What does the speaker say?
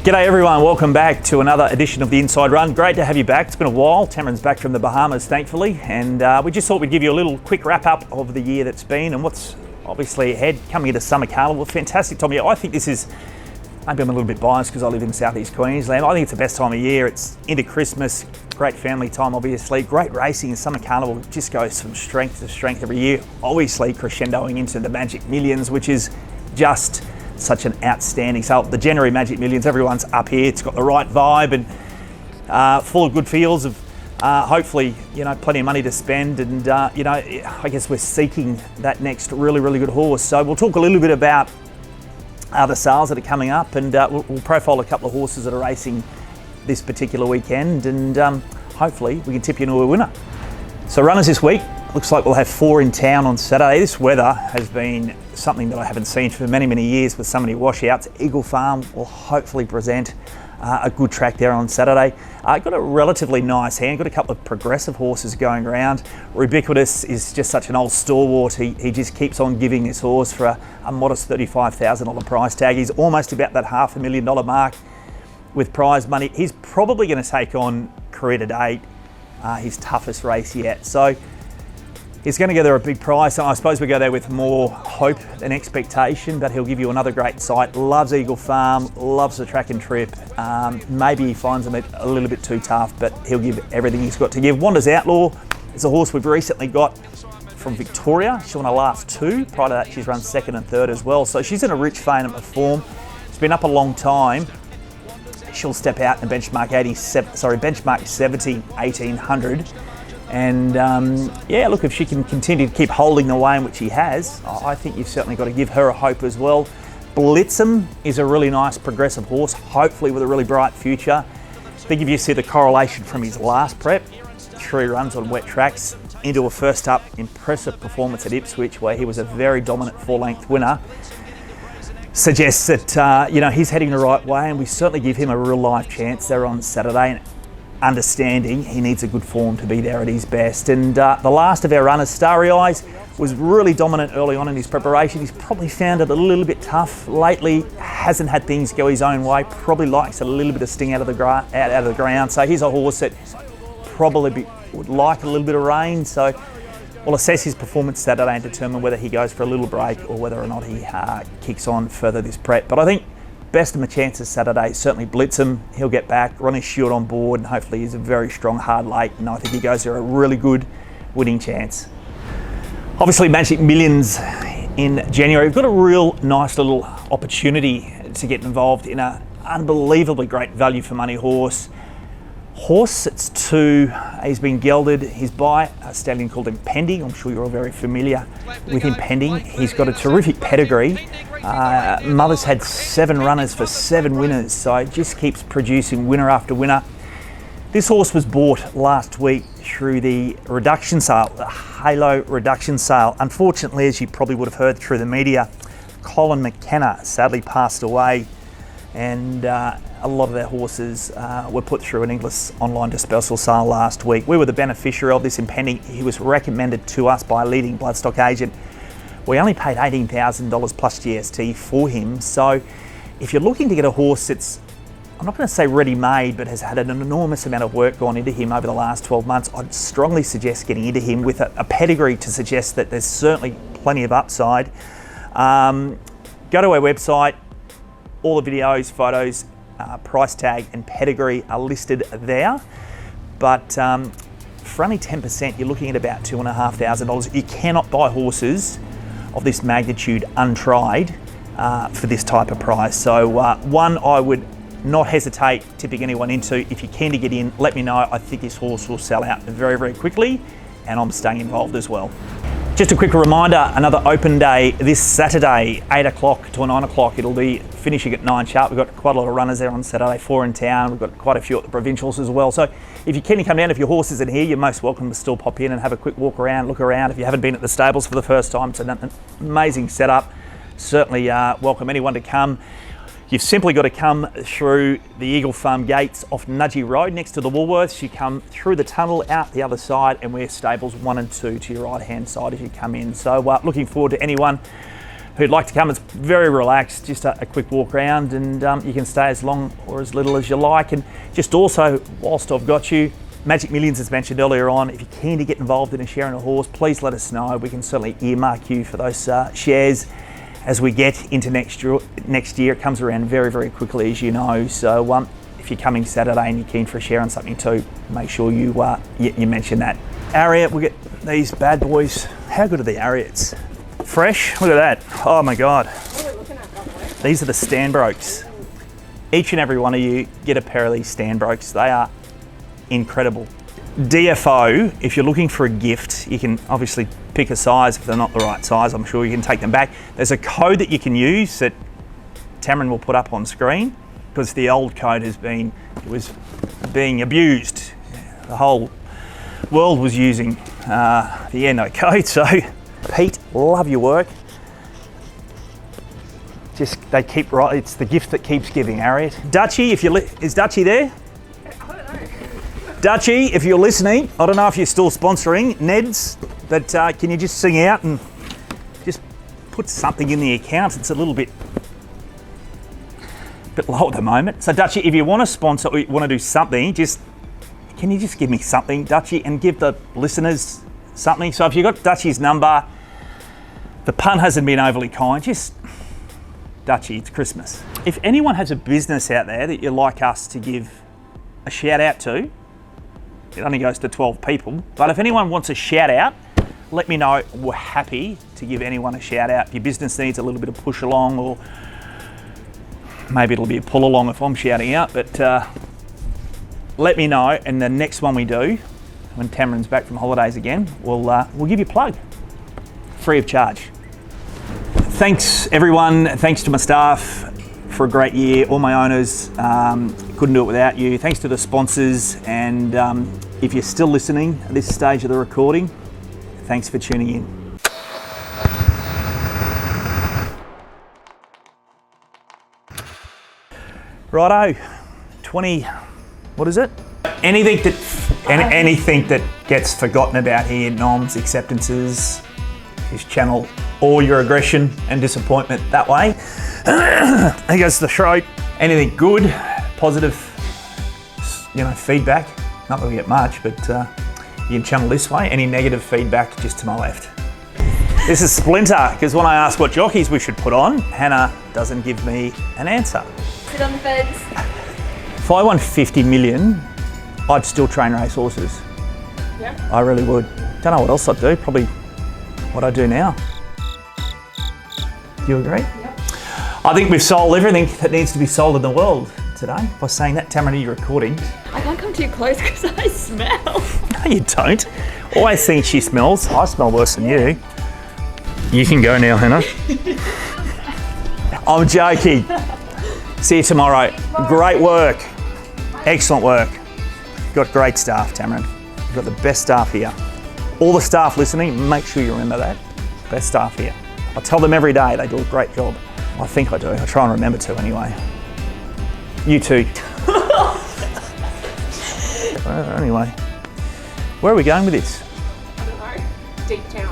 G'day everyone, welcome back to another edition of the Inside Run. Great to have you back. It's been a while. Tamron's back from the Bahamas, thankfully, and we just thought we'd give you a little quick wrap up of the year that's been and what's obviously ahead coming into Summer Carnival. Fantastic time of year. I think this is, maybe I'm a little bit biased because I live in southeast Queensland. I think it's the best time of year. It's into Christmas, great family time obviously, great racing, and Summer Carnival just goes from strength to strength every year. Obviously crescendoing into the Magic Millions, which is just such an outstanding sale. The January Magic Millions, everyone's up here. It's got the right vibe and full of good feels of hopefully, plenty of money to spend. And, I guess we're seeking that next really, really good horse. So we'll talk a little bit about the sales that are coming up, and we'll profile a couple of horses that are racing this particular weekend, and hopefully we can tip you into a winner. So runners this week, looks like we'll have 4 in town on Saturday. This weather has been something that I haven't seen for many, many years with so many washouts. Eagle Farm will hopefully present a good track there on Saturday. Got a relatively nice hand, got a couple of progressive horses going around. Ubiquitous is just such an old stalwart. He just keeps on giving this horse for a modest $35,000 price tag. He's almost about that $500,000 mark with prize money. He's probably going to take on Career to Date, his toughest race yet. So he's going to go there a big price, and I suppose we go there with more hope than expectation, but he'll give you another great sight. Loves Eagle Farm, loves the track and trip. Maybe he finds them a little bit too tough, but he'll give everything he's got to give. Wander's Outlaw is a horse we've recently got from Victoria. She won her last 2. Prior to that, she's run 2nd and 3rd as well. So she's in a rich vein of form. She's been up a long time. She'll step out in benchmark 70, 1800. And look, if she can continue to keep holding the way in which she has, I think you've certainly got to give her a hope as well. Blitzham is a really nice progressive horse, hopefully with a really bright future. I think if you see the correlation from his last prep, 3 runs on wet tracks, into a first up impressive performance at Ipswich where he was a very dominant 4-length winner, suggests that he's heading the right way, and we certainly give him a real life chance there on Saturday. And understanding he needs a good form to be there at his best. And the last of our runners, Starry Eyes, was really dominant early on in his preparation. He's probably found it a little bit tough lately, hasn't had things go his own way, probably likes a little bit of sting out of the ground. So he's a horse that probably would like a little bit of rain. So we'll assess his performance Saturday and determine whether he goes for a little break or whether or not he kicks on further this prep. But I think best of my chances Saturday, certainly Blitzham. He'll get back, Ronnie Stewart on board, and hopefully he's a very strong hard late, and I think he goes there a really good winning chance. Obviously Magic Millions in January. We've got a real nice little opportunity to get involved in an unbelievably great value for money horse. Horse that's 2, he's been gelded. He's by a stallion called Impending. I'm sure you're all very familiar with Impending. He's got a terrific pedigree. Mother's had 7 runners for 7 winners, so it just keeps producing winner after winner. This horse was bought last week through the reduction sale, the Halo reduction sale. Unfortunately, as you probably would have heard through the media, Colin McKenna sadly passed away, and a lot of their horses were put through an English online dispersal sale last week. We were the beneficiary of this Impending. He was recommended to us by a leading bloodstock agent. We only paid $18,000 plus GST for him. So if you're looking to get a horse that's, I'm not going to say ready-made, but has had an enormous amount of work gone into him over the last 12 months, I'd strongly suggest getting into him with a pedigree to suggest that there's certainly plenty of upside. Go to our website. All the videos, photos, price tag and pedigree are listed there. But for only 10%, you're looking at about $2,500. You cannot buy horses of this magnitude untried for this type of price. So one, I would not hesitate tipping anyone into. If you're keen to get in, let me know. I think this horse will sell out very, very quickly, and I'm staying involved as well. Just a quick reminder, another open day this Saturday, 8 o'clock to 9 o'clock. It'll be finishing at 9 sharp. We've got quite a lot of runners there on Saturday, 4 in town. We've got quite a few at the provincials as well. So if you're keen to come down, if your horse isn't here, you're most welcome to still pop in and have a quick walk around, look around. If you haven't been at the stables for the first time, it's an amazing setup. Certainly welcome anyone to come. You've simply got to come through the Eagle Farm gates off Nudgee Road next to the Woolworths. You come through the tunnel out the other side, and we're stables 1 and 2 to your right hand side as you come in. So looking forward to anyone who'd like to come. It's very relaxed, just a quick walk around, and you can stay as long or as little as you like. And just also, whilst I've got you, Magic Millions, as mentioned earlier on, if you're keen to get involved in a share and a horse, please let us know. We can certainly earmark you for those shares as we get into next year. It comes around very, very quickly, as you know. So if you're coming Saturday and you're keen for a share on something too, make sure you mention that. Ariat, we get these bad boys. How good are the Ariats? Fresh, look at that. Oh my God. What are we looking at, by the way? These are the Stanbrokes. Each and every one of you get a pair of these Stanbrokes. They are incredible. DFO, if you're looking for a gift, you can obviously pick a size. If they're not the right size, I'm sure you can take them back. There's a code that you can use that Tamron will put up on screen, because the old code was being abused. The whole world was using the Endo code. So Pete, love your work. They keep right. It's the gift that keeps giving, Ariat. Dutchie, is Dutchie there? Dutchie, if you're listening, I don't know if you're still sponsoring Ned's, but can you just sing out and just put something in the account? It's a little bit low at the moment. So Dutchie, if you want to sponsor or you want to do something, can you just give me something, Dutchie, and give the listeners something? So if you've got Dutchie's number, the pun hasn't been overly kind, just Dutchie, it's Christmas. If anyone has a business out there that you'd like us to give a shout out to, it only goes to 12 people, but if anyone wants a shout out, let me know. We're happy to give anyone a shout out. If your business needs a little bit of push along, or maybe it'll be a pull along if I'm shouting out, but let me know, and the next one we do, when Tamron's back from holidays again, we'll give you a plug, free of charge. Thanks everyone, thanks to my staff for a great year, all my owners, couldn't do it without you. Thanks to the sponsors, and if you're still listening at this stage of the recording, thanks for tuning in. Righto, 20, what is it? Anything that gets forgotten about here, noms, acceptances, just channel all your aggression and disappointment that way. I goes to the throat. Anything good, positive, feedback. Not that we get much, but you can channel this way. Any negative feedback, just to my left. This is Splinter, because when I ask what jockeys we should put on, Hannah doesn't give me an answer. Sit on the fence. If I won 50 million, I'd still train race horses. Yeah. I really would. Don't know what else I'd do, probably what I do now. Do you agree? Yep. I think we've sold everything that needs to be sold in the world today. By saying that, Tamron, are you recording? I can't come too close because I smell. No, you don't. Always think she smells. I smell worse than you. You can go now, Hannah. I'm joking. See you tomorrow. Great work. Excellent work. You've got great staff, Tamron. You've got the best staff here. All the staff listening, make sure you remember that. Best staff here. I tell them every day they do a great job. I think I do. I try and remember to anyway. You too. Anyway, where are we going with this? I don't know. Deep town.